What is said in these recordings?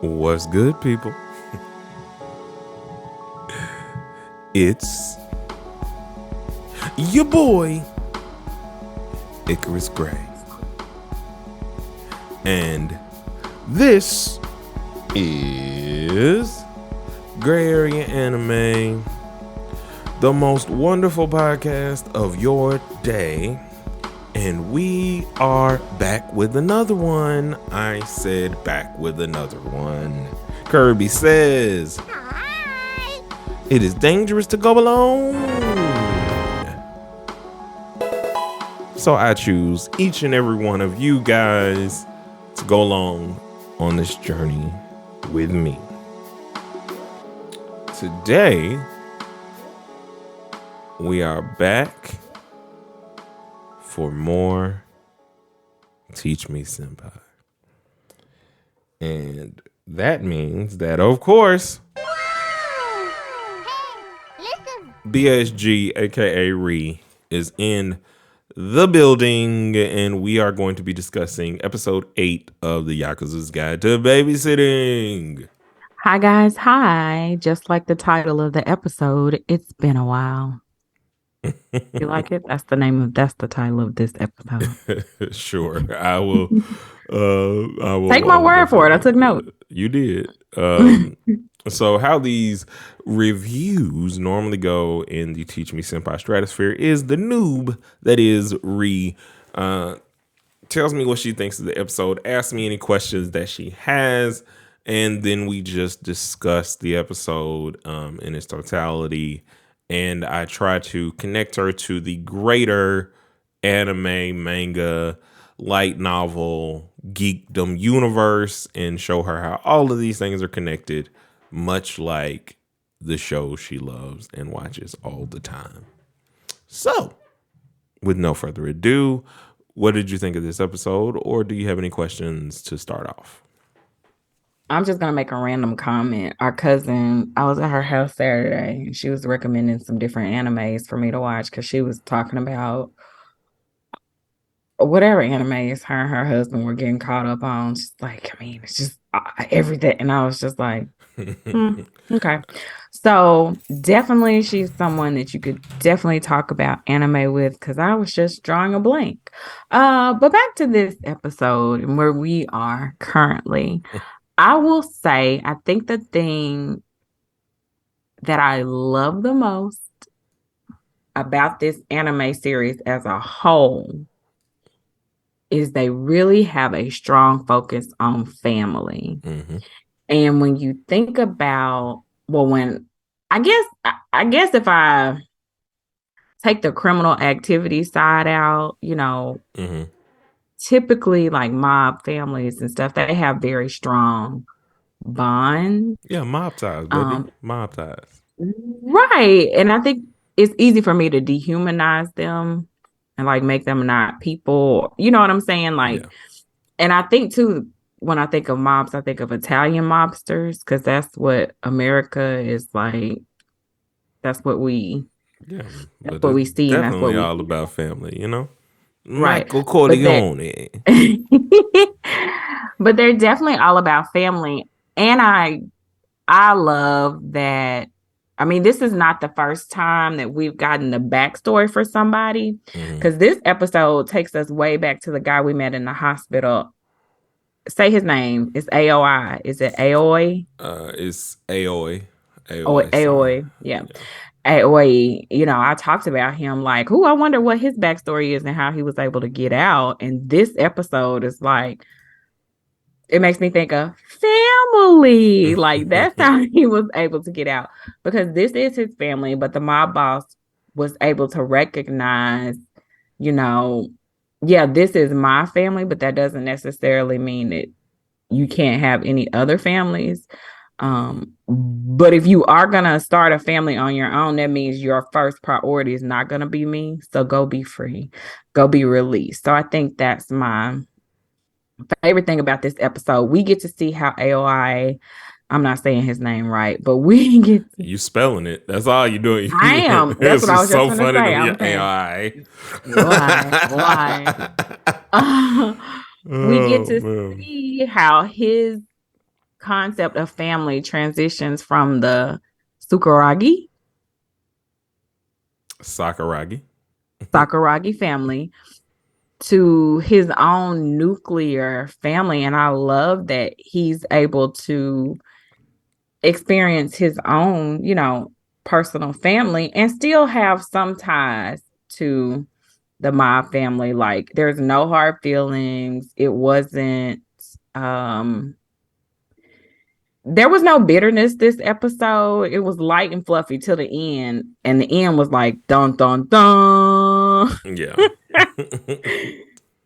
What's good, people? It's your boy, Icarus Gray. And this is Gray Area Anime, the most wonderful podcast of your day. And we are back with another one. I said back with another one. Kirby says, hi. It is dangerous to go alone. So I choose each and every one of you guys to go along on this journey with me. Today, we are back for more Teach Me Senpai. And that means that, of course, BSG, aka Ree, is in the building, and we are going to be discussing episode 8 of the Yakuza's Guide to Babysitting. Hi guys, hi. Just like the title of the episode, it's been a while. You like it? That's the title of this episode. Sure. I will take my word for it. I took note. You did. So how these reviews normally go in the Teach Me Senpai stratosphere is the noob that is Ree tells me what she thinks of the episode, asks me any questions that she has, and then we just discuss the episode in its totality. And I try to connect her to the greater anime, manga, light novel, geekdom universe and show her how all of these things are connected, much like the show she loves and watches all the time. So, with no further ado, what did you think of this episode? Or do you have any questions to start off? I'm just going to make a random comment. Our cousin, I was at her house Saturday, and she was recommending some different animes for me to watch because she was talking about whatever animes her and her husband were getting caught up on. She's like, I mean, it's just everything. And I was just like, okay. So definitely she's someone that you could definitely talk about anime with because I was just drawing a blank. But back to this episode and where we are currently. I will say, I think the thing that I love the most about this anime series as a whole is they really have a strong focus on family. Mm-hmm. And when you think about, I guess if I take the criminal activity side out, mm-hmm. Typically like mob families and stuff, they have very strong bonds. Yeah, mob ties, baby. Mob ties. Right. And I think it's easy for me to dehumanize them and like make them not people. You know what I'm saying? Like, yeah. And I think too, when I think of mobs, I think of Italian mobsters because that's what America is like. That's what we what we see. Definitely and that's what all about family, you know? Right. Michael Corleone. But they're definitely all about family. And I love that. I mean, this is not the first time that we've gotten the backstory for somebody because this episode takes us way back to the guy we met in the hospital. Say his name. It's AOI. Is it Aoi? It's Aoi. Aoi. Yeah. Aoi, I talked about him like, I wonder what his backstory is and how he was able to get out. And this episode is like, it makes me think of family. Like that's how he was able to get out because this is his family. But the mob boss was able to recognize, this is my family, but that doesn't necessarily mean that you can't have any other families. But if you are going to start a family on your own, that means your first priority is not going to be me. So go be free, go be released. So I think that's my favorite thing about this episode. We get to see how AOI, I'm not saying his name right, but we get to... You spelling it. That's all you're doing. I am. That's what I was so just funny to say. AOI. Why? We get to see how his concept of family transitions from the Sakuragi Sakuragi. Sakuragi family to his own nuclear family. And I love that he's able to experience his own, personal family and still have some ties to the mob family. Like there's no hard feelings. It wasn't there was no bitterness this episode. It was light and fluffy till the end. And the end was like dun dun dun. Yeah.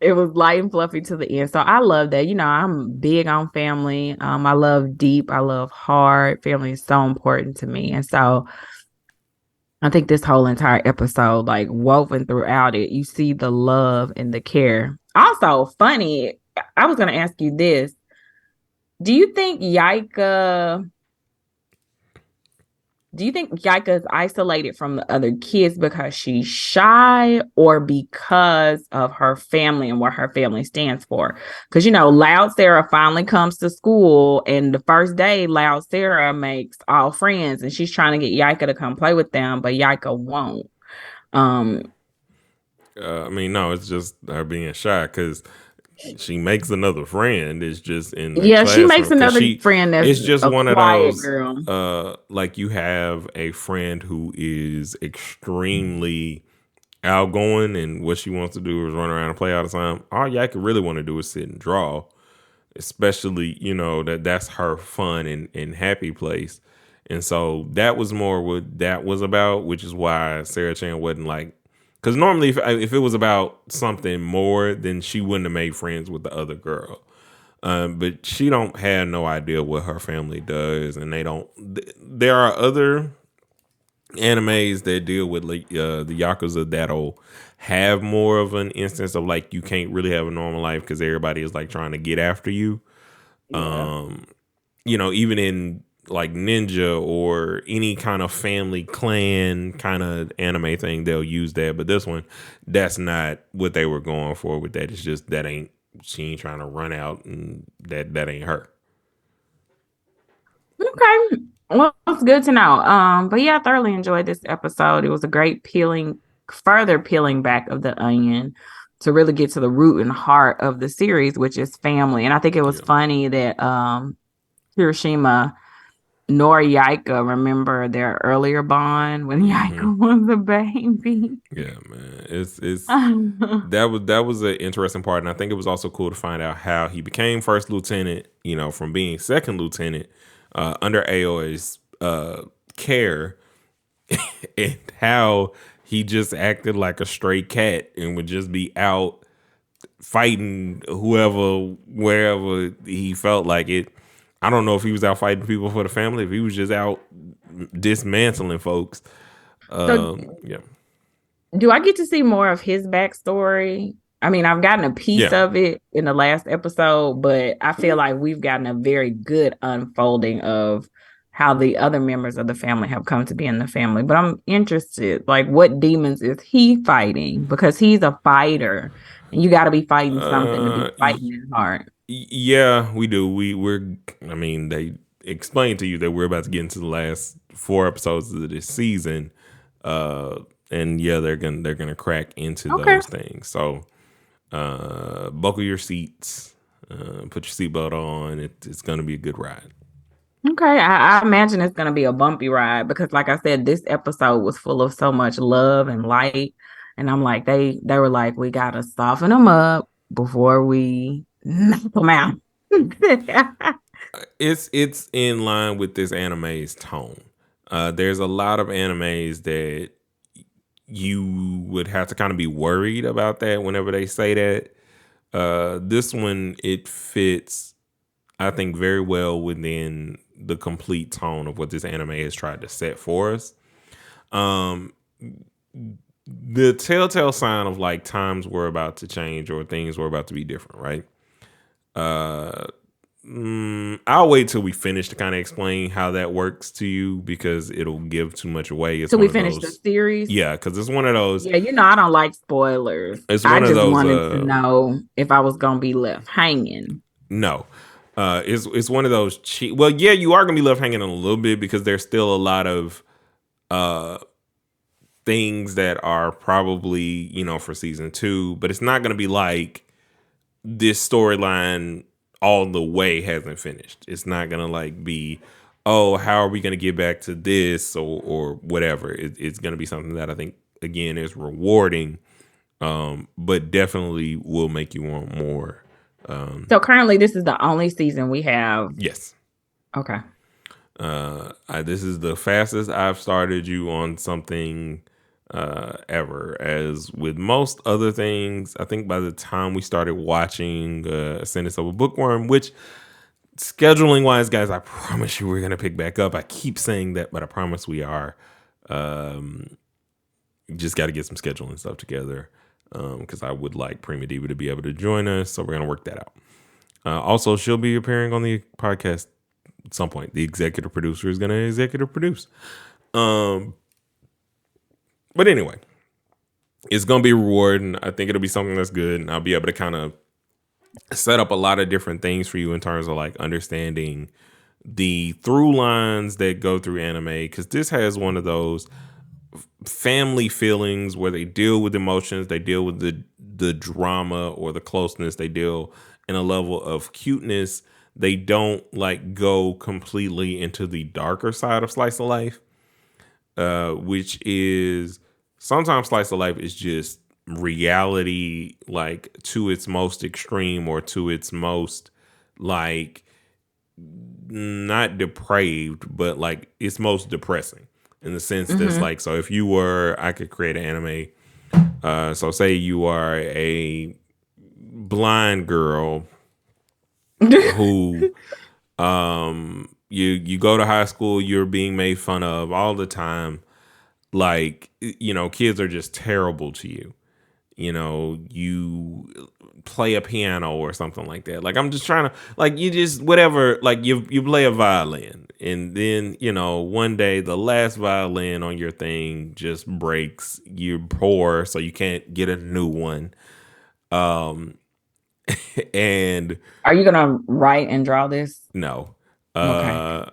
It was light and fluffy to the end. So I love that. I'm big on family. I love deep. I love hard. Family is so important to me. And so I think this whole entire episode, like woven throughout it, you see the love and the care. Also, funny, I was going to ask you this. Do you think Yaika is isolated from the other kids because she's shy or because of her family and what her family stands for? Because, Loud Sarah finally comes to school, and the first day, Loud Sarah makes all friends, and she's trying to get Yaika to come play with them, but Yaika won't. No, it's just her being shy because she makes another friend. It's just in the Yeah, she makes classroom another friend that's it's just a one of quiet those girl. like you have a friend who is extremely outgoing and what she wants to do is run around and play all the time. All y'all could really want to do is sit and draw, especially that's her fun and happy place. And so that was more what that was about, which is why Sarah Chan wasn't like, because normally if it was about something more, then she wouldn't have made friends with the other girl. But she don't have no idea what her family does, and they don't. There are other animes that deal with like the Yakuza that'll have more of an instance of like you can't really have a normal life because everybody is like trying to get after you. Yeah. Even in like ninja or any kind of family clan kind of anime thing, they'll use that. But this one, that's not what they were going for with that. It's just that ain't she ain't trying to run out, and that ain't her. Okay. Well, it's good to know. But yeah, I thoroughly enjoyed this episode. It was a great further peeling back of the onion to really get to the root and heart of the series, which is family. And I think it was Yeah. funny that Hiroshima nor Yaika remember their earlier bond when Hmm. Yaika was a baby. Yeah, man. It's that was an interesting part, and I think it was also cool to find out how he became first lieutenant. From being second lieutenant under Aoi's care, and how he just acted like a stray cat and would just be out fighting whoever wherever he felt like it. I don't know if he was out fighting people for the family, if he was just out dismantling folks. So Yeah, do I get to see more of his backstory? I mean, I've gotten a piece yeah. of it in the last episode, but I feel like we've gotten a very good unfolding of how the other members of the family have come to be in the family. But I'm interested, like, what demons is he fighting? Because he's a fighter, and you got to be fighting something to be Y- fighting his heart. yeah, we do. We're. I mean, they explained to you that we're about to get into the last 4 episodes of this season, and yeah, they're gonna crack into Okay. those things. So, buckle your seats, put your seatbelt on. It's gonna be a good ride. Okay, I imagine it's going to be a bumpy ride because, like I said, this episode was full of so much love and light, and I'm like, they were like, we got to soften them up before we knock them out. It's in line with this anime's tone. There's a lot of animes that you would have to kind of be worried about that whenever they say that. This one, it fits, I think, very well within the complete tone of what this anime has tried to set for us. Um, the telltale sign of like times were about to change or things were about to be different, right? Uh, I'll wait till we finish to kind of explain how that works to you because it'll give too much away. It's Till one we of finish the those, series. yeah, because it's one of those. Yeah, I don't like spoilers. It's I one of just those. wanted to know if I was going to be left hanging. No, It's one of those cheap. Well, yeah, you are gonna be left hanging a little bit because there's still a lot of uh things that are probably for season 2, but it's not gonna be like this storyline all the way hasn't finished. It's not gonna like be, oh, how are we gonna get back to this or whatever. It's gonna be something that I think again is rewarding, but definitely will make you want more. So currently, this is the only season we have. Yes. Okay. This is the fastest I've started you on something ever. As with most other things, I think by the time we started watching Ascendance of a Bookworm, which scheduling wise, guys, I promise you we're gonna pick back up. I keep saying that, but I promise we are. Just got to get some scheduling stuff together because I would like Prima Diva to be able to join us, so we're gonna work that out. Also, she'll be appearing on the podcast at some point. The executive producer is going to executive produce. But anyway, it's going to be rewarding. I think it'll be something that's good. And I'll be able to kind of set up a lot of different things for you in terms of like understanding the through lines that go through anime. Because this has one of those family feelings where they deal with emotions, they deal with the drama or the closeness, they deal in a level of cuteness. They don't like go completely into the darker side of slice of life, which is sometimes slice of life is just reality, like to its most extreme or to its most like not depraved, but like it's most depressing in the sense that's like, so if you were, I could create an anime. So say you are a blind girl who you go to high school, you're being made fun of all the time, like kids are just terrible to you. You play a piano or something like that. Like I'm just trying to like you just whatever, like you play a violin and then one day the last violin on your thing just breaks, you're poor so you can't get a new one. And Are you gonna write and draw this? no. Okay.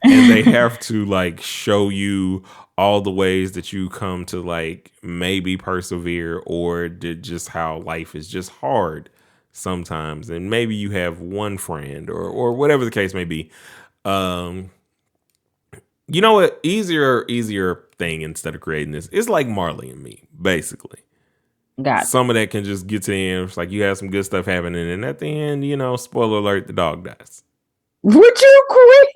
And they have to like show you all the ways that you come to like maybe persevere or did just how life is just hard sometimes. And maybe you have one friend or whatever the case may be. You know what? Easier thing instead of creating this. It's like Marley and Me, basically. Got Some of that can just get to the end. It's like you have some good stuff happening, and at the end, spoiler alert, the dog dies. Would you quit?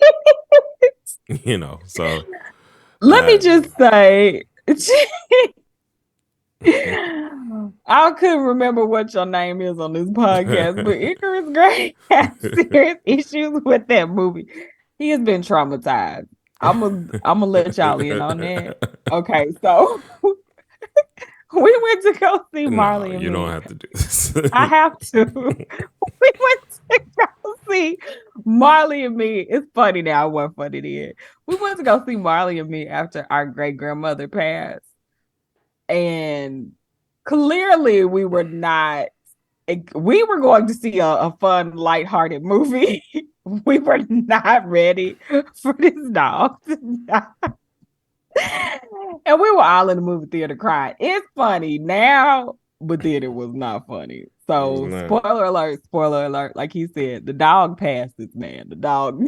So Let me just say, I couldn't remember what your name is on this podcast, but Icarus Gray has serious issues with that movie. He has been traumatized. I'm gonna let y'all in on that. Okay, so we went to go see Marley no, and you Me. don't have to do this. I have to. We went to go see Marley and Me. It's funny now. It wasn't funny then. We went to go see Marley and Me after our great grandmother passed. And clearly we were not, we were going to see a fun, lighthearted movie. We were not ready for this dog to die. And we were all in the movie theater crying. It's funny now, but then it was not funny. So spoiler alert, like he said, the dog passed this man. The dog.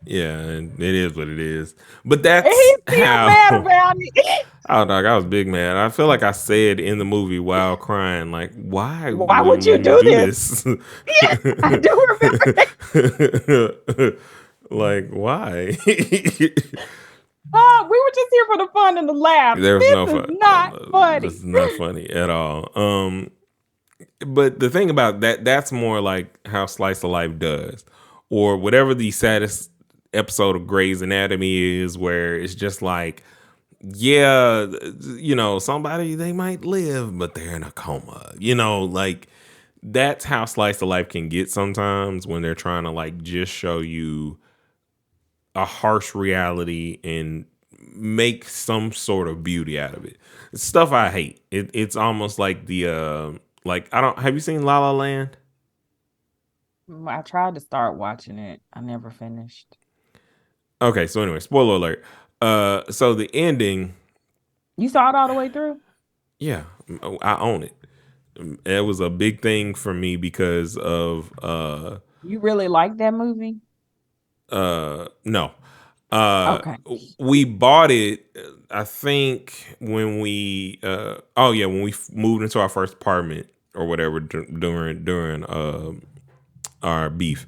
Yeah, it is what it is. But that's He's still how mad about it. oh dog, I was big mad. I feel like I said in the movie while crying, like, why would you do this? Yeah, I do remember that. Like, why? We were just here for the fun and the laugh. There was this no is fun. not funny. This is not funny at all. But the thing about that's more like how Slice of Life does, or whatever the saddest episode of Grey's Anatomy is, where it's just like, yeah, somebody, they might live, but they're in a coma. Like that's how Slice of Life can get sometimes when they're trying to like just show you a harsh reality and make some sort of beauty out of it. It's stuff I hate. It's almost like the like I don't have you seen La La Land? I tried to start watching it. I never finished. Okay, so anyway, spoiler alert. So the ending, You saw it all the way through? yeah, I own it. It was a big thing for me because of You really like that movie? no. Uh Okay. we bought it I think when we oh yeah, when we moved into our first apartment or whatever during our beef.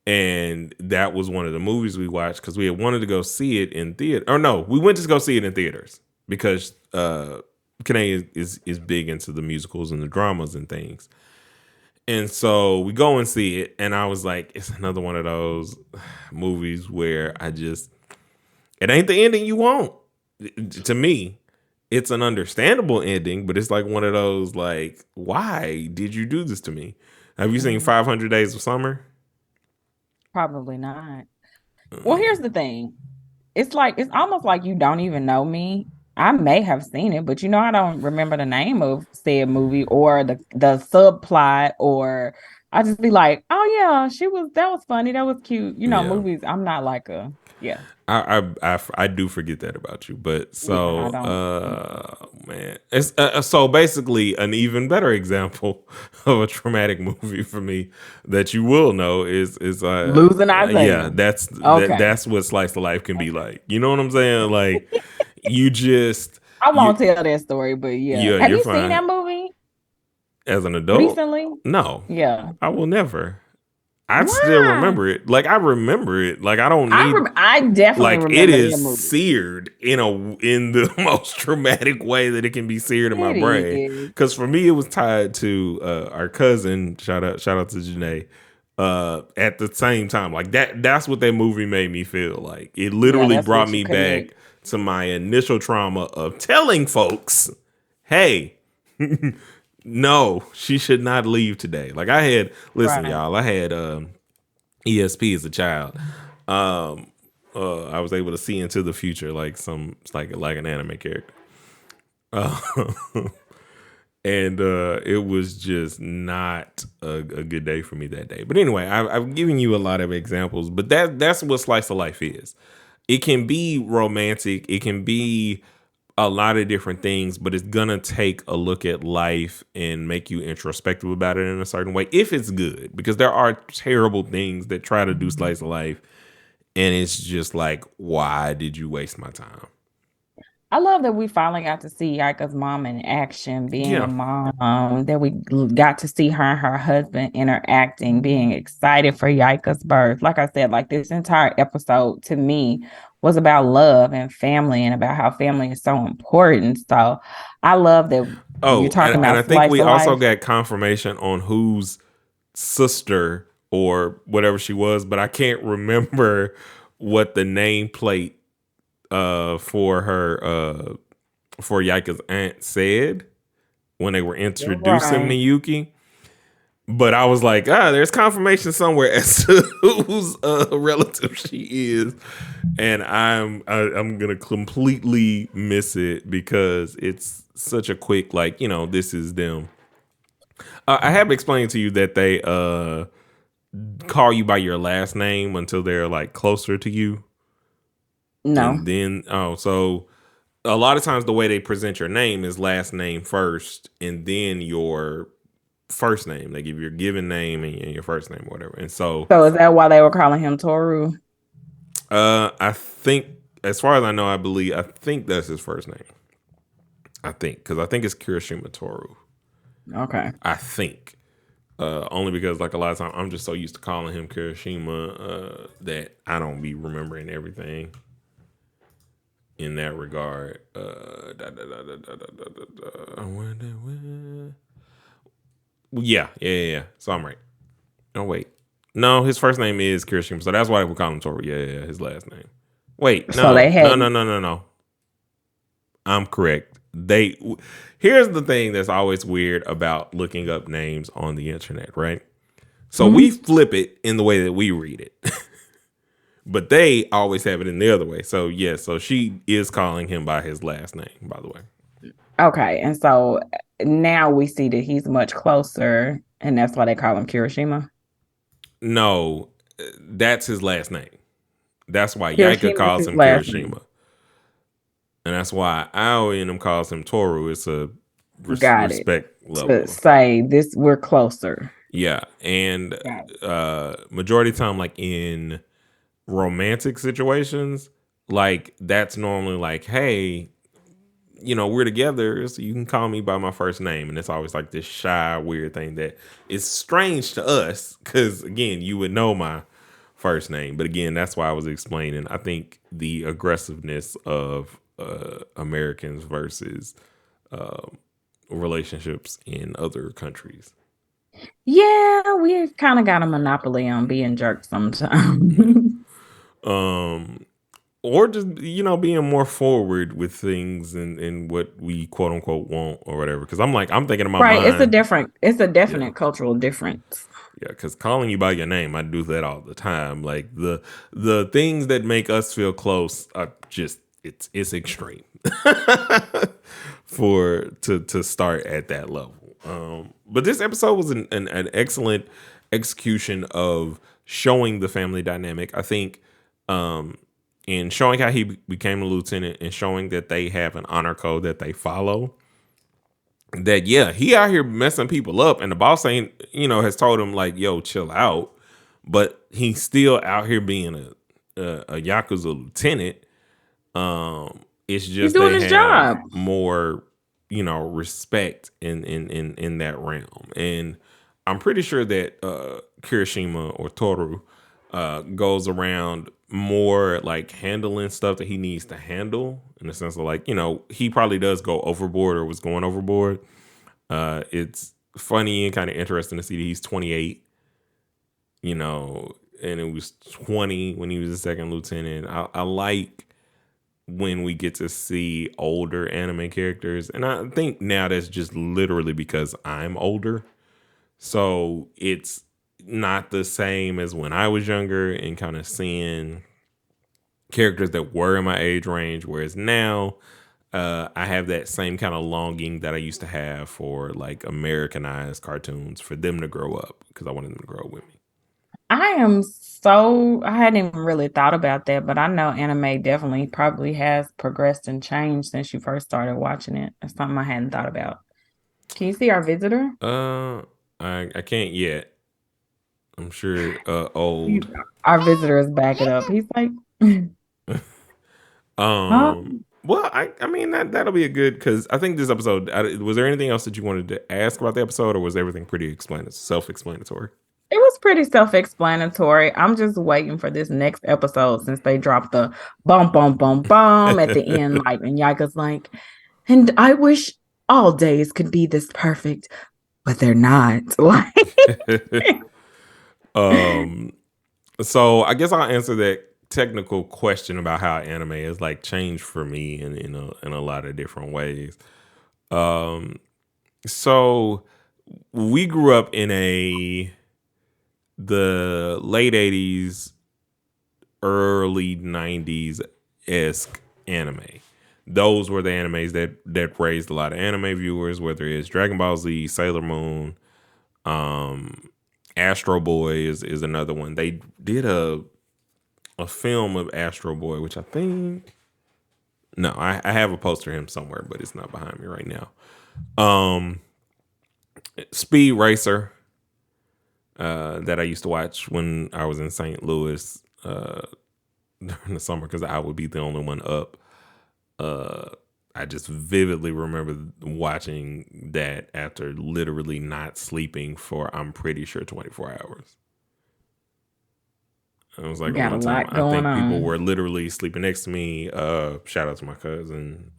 And that was one of the movies we watched because we had wanted to go see it in theater. Or no, we went to go see it in theaters because Kane is big into the musicals and the dramas and things. And so we go and see it, and I was like, it's another one of those movies where it ain't the ending you want. To me, it's an understandable ending, but it's like one of those, like, why did you do this to me? Have you seen Mhm. 500 Days of Summer? Probably not. Well, here's the thing. It's like it's almost like you don't even know me. I may have seen it, but I don't remember the name of said movie or the subplot, or I just be like, oh yeah, that was funny, that was cute. Yeah. Movies. I'm not like a yeah, I do forget that about you, but yeah, I so don't man, it's so basically an even better example of a traumatic movie for me that you will know is losing yeah, Isaiah. Okay. that's what slice of life can be like. You know what I'm saying? Like you just I you won't tell that story, but yeah. yeah, Have you're you seen fine that movie as an adult. recently? No, Yeah. I will never. I still Why? remember it. Like I remember it. Like I don't need I definitely like it remember is that movie. seared in the most traumatic way that it can be seared in my It brain. is. Because for me, it was tied to our cousin. Shout out to Janae. At the same time, like that's what that movie made me feel like. It Yeah, literally that's brought what you me connect. back to my initial trauma of telling folks, "Hey, no, she should not leave today." Like I had, listen, Right. y'all, I had ESP as a child. Um, I was able to see into the future like like an anime character. Uh, and it was just not a good day for me that day. But anyway, I've given you a lot of examples, but that's what slice of life is. It can be romantic. It can be a lot of different things, but it's gonna take a look at life and make you introspective about it in a certain way if it's good. Because there are terrible things that try to do slice of life, and it's just like, why did you waste my time? I love that we finally got to see Yika's mom in action, being a Yeah. mom, that we got to see her and her husband interacting, being excited for Yika's birth. Like I said, like this entire episode to me was about love and family and about how family is so important. So I love that you're Oh, talking and I about think slice we of also life. got confirmation on whose sister or whatever she was, but I can't remember what the nameplate for her for Yaika's aunt said when they were introducing Right. Miyuki. But I was like, there's confirmation somewhere as to whose relative she is, and I'm gonna completely miss it because it's such a quick like this is them. I have explained to you that they call you by your last name until they're like closer to you, No. and then so a lot of times the way they present your name is last name first, and then your first name. They give your given name and your first name, or whatever. And so, So is that why they were calling him Toru? I think, as far as I know, I think that's his first name. I think because I think it's Kirishima Toru. Okay. I think. Only because, like, a lot of times I'm just so used to calling him Kirishima that I don't be remembering everything in that regard. Yeah. So I'm right. Oh wait, no, his first name is Kirishima, so that's why we call him Toru. Yeah, his last name. Wait, So they had no. I'm correct. Here's the thing that's always weird about looking up names on the internet, right? So we Mhm. flip it in the way that we read it, but they always have it in the other way. So yeah, so she is calling him by his last name, by the way. Okay, and so now we see that he's much closer, and that's why they call him Kirishima. No, that's his last name. That's why Yaika Hiroshima is calls his him last name. Kirishima. And that's why Aoi and him calls him Toru. It's a Got it. respect To level. say this, we're closer. Yeah. And Got it. majority of the time, like in romantic situations, like that's normally like, hey, we're together, so you can call me by my first name. And it's always like this shy, weird thing that is strange to us because, again, you would know my first name. But again, that's why I was explaining. I think the aggressiveness of Americans versus relationships in other countries. Yeah, we kind of got a monopoly on being jerks sometimes. Um, or just being more forward with things and what we quote unquote want or whatever. Because I'm thinking in my Right. mind, It's a yeah, definite cultural difference. yeah. Because calling you by your name, I do that all the time. Like the things that make us feel close are just it's extreme for to start at that level. But this episode was an excellent execution of showing the family dynamic. I think in showing how he became a lieutenant and showing that they have an honor code that they follow. That yeah, he out here messing people up, and the boss ain't has told him like, yo, chill out, but he's still out here being a yakuza lieutenant. It's He's just doing they his have job. more respect in that realm, and I'm pretty sure that Kirishima or Toru goes around more like handling stuff that he needs to handle in the sense of like, he probably does go overboard or was going overboard. It's funny and kind of interesting to see that he's 28, and it was 20 when he was a second lieutenant. I like when we get to see older anime characters, and I think now that's just literally because I'm older. So it's not the same as when I was younger and kind of seeing characters that were in my age range. Whereas now, I have that same kind of longing that I used to have for like Americanized cartoons for them to grow up because I wanted them to grow up with me. I hadn't even really thought about that, but I know anime definitely probably has progressed and changed since you first started watching it. That's something I hadn't thought about. Can you see our visitor? Uh, I can't yet. I'm sure old. Our visitor is backing up. He's like, huh? Well, I mean that'll be a good because I think this episode. Was there anything else that you wanted to ask about the episode, or was everything pretty self-explanatory? It was pretty self-explanatory. I'm just waiting for this next episode since they dropped the bum bum bum bum at the end, like, and Yaika's like, and I wish all days could be this perfect, but they're not. Like, um, so I guess I'll answer that technical question about how anime has like changed for me in a lot of different ways. Um, so we grew up in the late '80s, early '90s esque anime. Those were the animes that raised a lot of anime viewers, whether it's Dragon Ball Z, Sailor Moon, um, Astro Boy is another one. They did a film of Astro Boy, which I think no, I have a poster of him somewhere, but it's not behind me right now. Um, Speed Racer, that I used to watch when I was in St. Louis during the summer because I would be the only one up. Uh, I just vividly remember watching that after literally not sleeping for I'm pretty sure 24 hours. It was like a got a one time. lot I going think people on. were literally sleeping next to me. Shout out to my cousin.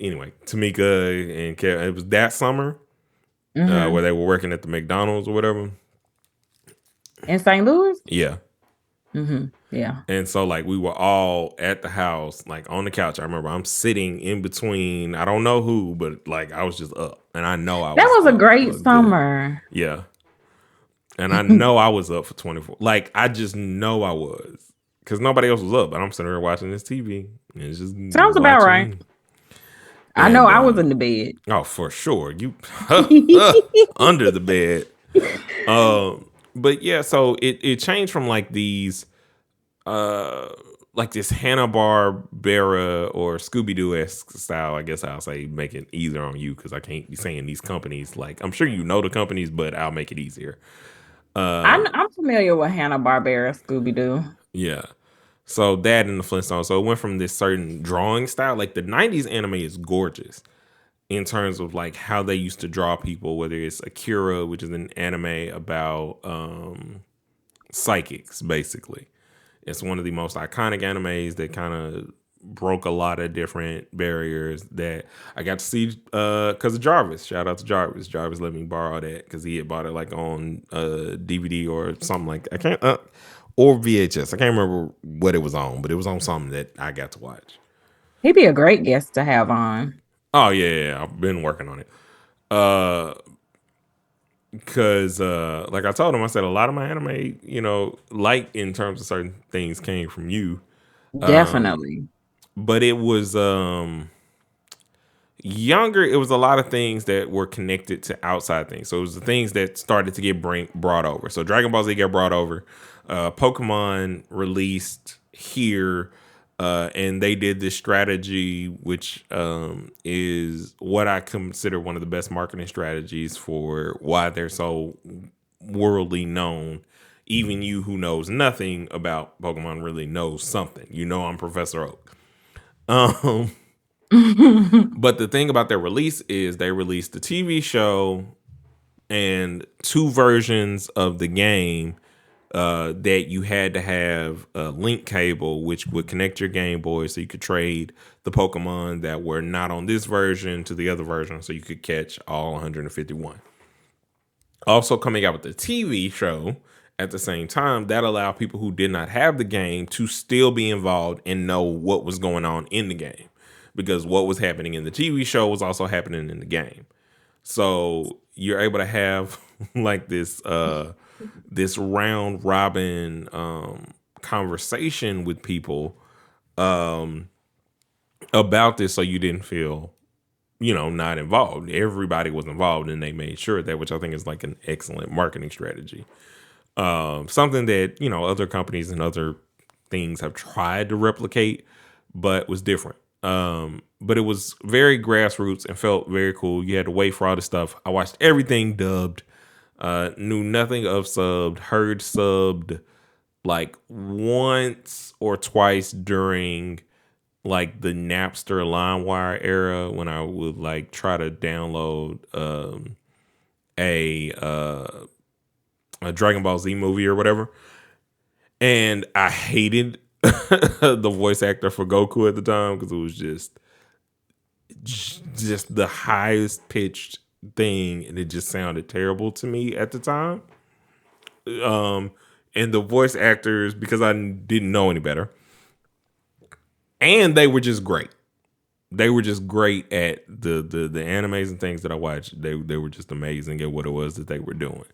Anyway, Tamika and Kevin. It was that summer where Hmm. they were working at the McDonald's or whatever. In St. Louis? Yeah. Yeah. And so like we were all at the house, like on the couch. I remember I'm sitting in between, I don't know who, but like I was just up. And I know I That was was a up great for a good. summer. Yeah. And I know I was up for 24. Like I just know I was. Cause nobody else was up, but I'm sitting here watching this TV and it's just Sounds about watching right. me. I know And I was in the bed. oh, for sure. You under the bed. but yeah, so it changed from uh like this Hanna Barbera or Scooby Doo esque style. I guess I'll say make it easier on you because I can't be saying these companies. Like I'm sure you know the companies, but I'll make it easier. I'm familiar with Hanna-Barbera, Scooby-Doo. Yeah. So that and the Flintstones. So it went from this certain drawing style. Like the '90s anime is gorgeous in terms of like how they used to draw people. Whether it's Akira, which is an anime about psychics, basically. It's one of the most iconic animes that kind of broke a lot of different barriers that I got to see because of Jarvis. Shout out to Jarvis. Jarvis let me borrow that because he had bought it like on DVD or something like that. I can't or VHS. I can't remember what it was on, but it was on something that I got to watch. He'd be a great guest to have on. Oh yeah, I've been working on it. Uh, because like I told him, I said a lot of my anime, like in terms of certain things, came from you. Definitely. But it was younger. It was a lot of things that were connected to outside things. So it was the things that started to get brought over. So Dragon Ball Z got brought over. Pokemon released here. And they did this strategy, which is what I consider one of the best marketing strategies for why they're so worldly known. Even you who knows nothing about Pokemon really knows something. You know I'm Professor Oak. Um, but the thing about their release is they released the TV show and two versions of the game that you had to have a link cable, which would connect your Game Boy so you could trade the Pokemon that were not on this version to the other version so you could catch all 151. Also coming out with the TV show at the same time that allowed people who did not have the game to still be involved and know what was going on in the game because what was happening in the TV show was also happening in the game. So you're able to have like this round robin conversation with people um about this so you didn't feel not involved. Everybody was involved and they made sure that, which I think is like an excellent marketing strategy. Something that other companies and other things have tried to replicate but was different. But it was very grassroots and felt very cool. You had to wait for all the stuff. I watched everything dubbed. Knew nothing of subbed, heard subbed like once or twice during like the Napster LimeWire era when I would like try to download a uh, a Dragon Ball Z movie or whatever. And I hated the voice actor for Goku at the time because it was just the highest pitched thing and it just sounded terrible to me at the time. Um and the voice actors, because I didn't know any better, and they were just great. They were just great at the animes and things that I watched. They were just amazing at what it was that they were doing.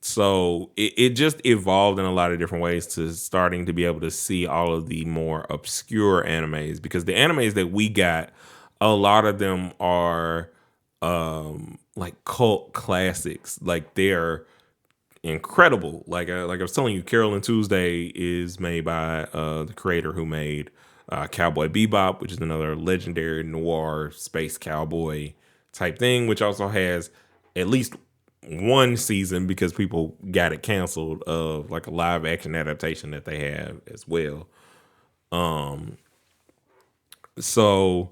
So it just evolved in a lot of different ways to starting to be able to see all of the more obscure animes because the animes that we got, a lot of them are like cult classics. Like they're incredible. Like I was telling you, Carol and Tuesday is made by the creator who made Cowboy Bebop, which is another legendary noir space cowboy type thing, which also has at least one season because people got it canceled of like a live action adaptation that they have as well. Um, so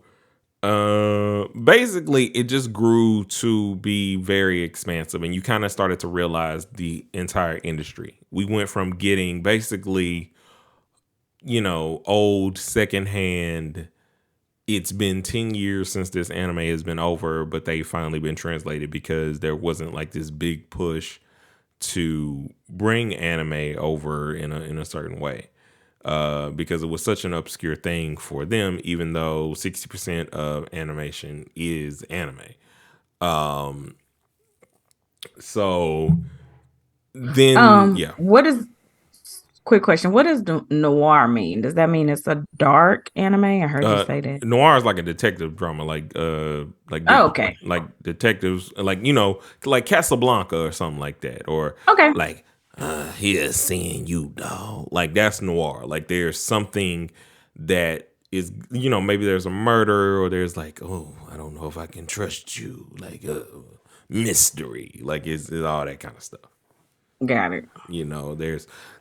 basically it just grew to be very expansive and you kind of started to realize the entire industry. We went from getting basically old secondhand. It's been 10 years since this anime has been over, but they finally been translated because there wasn't like this big push to bring anime over in a certain way. Because it was such an obscure thing for them, even though 60% of animation is anime. Um, so then, yeah. What is quick question. What does noir mean? Does that mean it's a dark anime? I heard you Uh, say that. Noir is like a detective drama, Oh, okay. like detectives, like like Casablanca or something like that, or Okay. like here's seeing you, dog. Like that's noir. Like there's something that is, maybe there's a murder, or there's like, oh, I don't know if I can trust you, like mystery, like it's all that kind of stuff. Got it.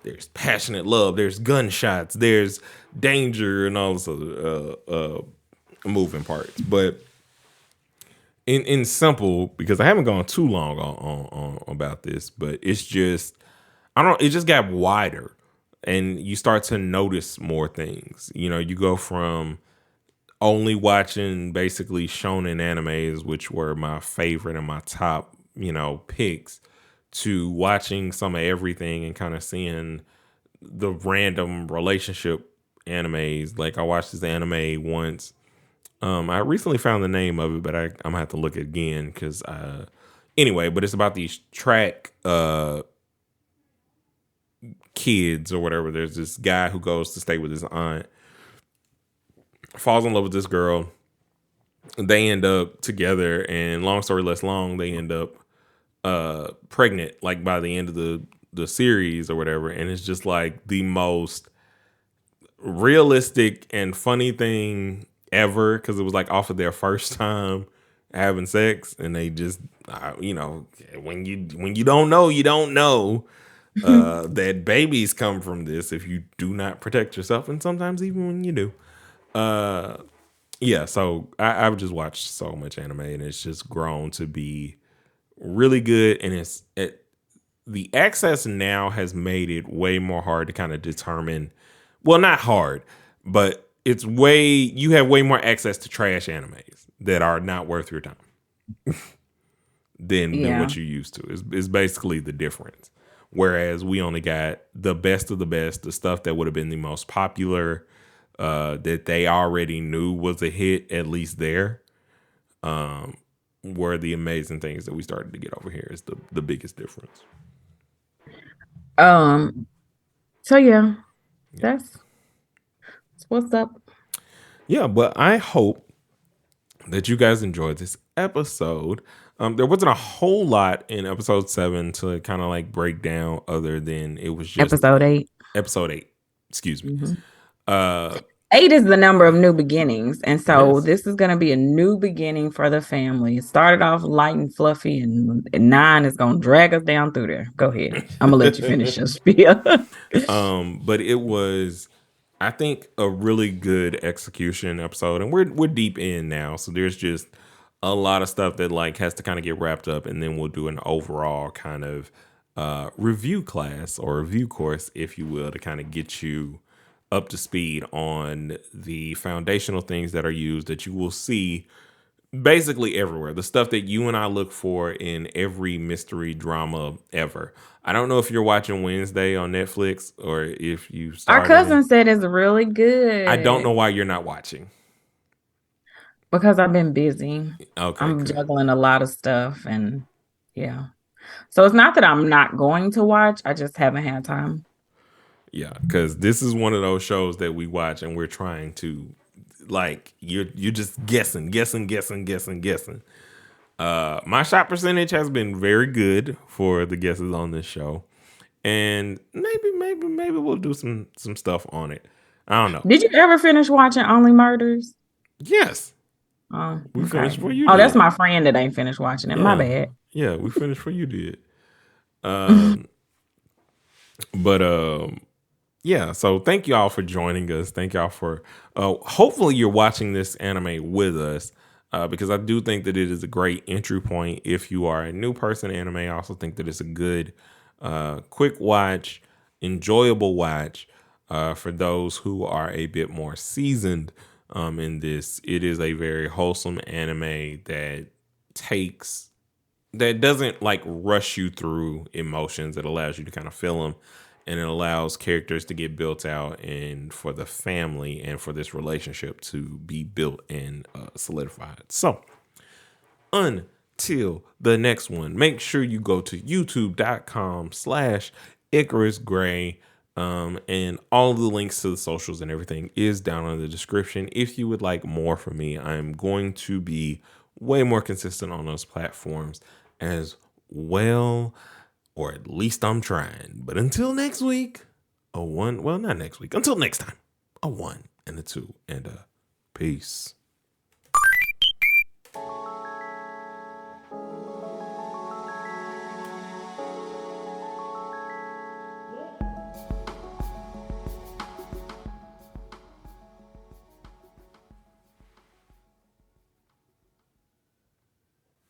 There's passionate love, there's gunshots, there's danger, and all this other moving parts. But in simple, because I haven't gone too long on about this, but it's just I don't. It just got wider, and you start to notice more things. You go from only watching basically shonen animes, which were my favorite and my top, picks, to watching some of everything and kind of seeing the random relationship animes. Like I watched this anime once. I recently found the name of it, but I'm gonna have to look again because anyway. But it's about these track kids or whatever. There's this guy who goes to stay with his aunt, falls in love with this girl. They end up together, and long story less long, they end up pregnant like by the end of the series or whatever. And it's just like the most realistic and funny thing ever, because it was like off of their first time having sex, and they just when you don't know, you don't know that babies come from this if you do not protect yourself, and sometimes even when you do. Yeah, so I've just watched so much anime, and it's just grown to be really good. And the access now has made it way more hard to kind of determine. Well, not hard, but you have way more access to trash animes that are not worth your time than Yeah. what you used to. Is basically the difference. Whereas we only got the best of the best, the stuff that would have been the most popular, that they already knew was a hit, at least there. Were the amazing things that we started to get over here is the biggest difference. Um, so yeah, Yeah. that's what's up. Yeah, but I hope that you guys enjoyed this episode. There wasn't a whole lot in episode 7 to kind of like break down, other than it was just Episode 8. episode 8. Excuse me. Mhm. Uh, 8 is the number of new beginnings. And so yes. this is going to be a new beginning for the family. It started off light and fluffy, and 9 is going to drag us down through there. Go ahead. I'm going to let you finish your spiel. But it was, I think, a really good execution episode, and we're deep in now, so there's just a lot of stuff that like has to kind of get wrapped up, and then we'll do an overall kind of review class or review course, if you will, to kind of get you up to speed on the foundational things that are used that you will see basically everywhere. The stuff that you and I look for in every mystery drama ever. I don't know if you're watching Wednesday on Netflix or if you Our started it. cousin said it's really I don't good know why you're not watching. because I've been busy. Okay, I'm good. juggling a lot of stuff, and yeah. So it's not that I'm not going to watch, I just haven't had time. Yeah, because this is one of those shows that we watch and we're trying to, like, you're just guessing. My shot percentage has been very good for the guesses on this show, and maybe we'll do some stuff on it. I don't know. Did you ever finish watching Only Murders? Yes, Oh, we okay. finished before you Oh, that's did. my friend that ain't finished watching it. My Yeah, bad. yeah, we finished before you did. Um, but yeah. So thank y'all for joining us. Thank y'all for. Hopefully, you're watching this anime with us. Because I do think that it is a great entry point if you are a new person to anime. I also think that it's a good, quick watch, enjoyable watch for those who are a bit more seasoned in this. It is a very wholesome anime that doesn't like rush you through emotions. It allows you to kind of feel them, and it allows characters to get built out, and for the family and for this relationship to be built and solidified. So until the next one, make sure you go to youtube.com/Icarus Gray. And all of the links to the socials and everything is down in the description. If you would like more from me, I'm going to be way more consistent on those platforms as well, or at least I'm trying. But until next week, a one, well, not next week, until next time, a one and a two and a peace.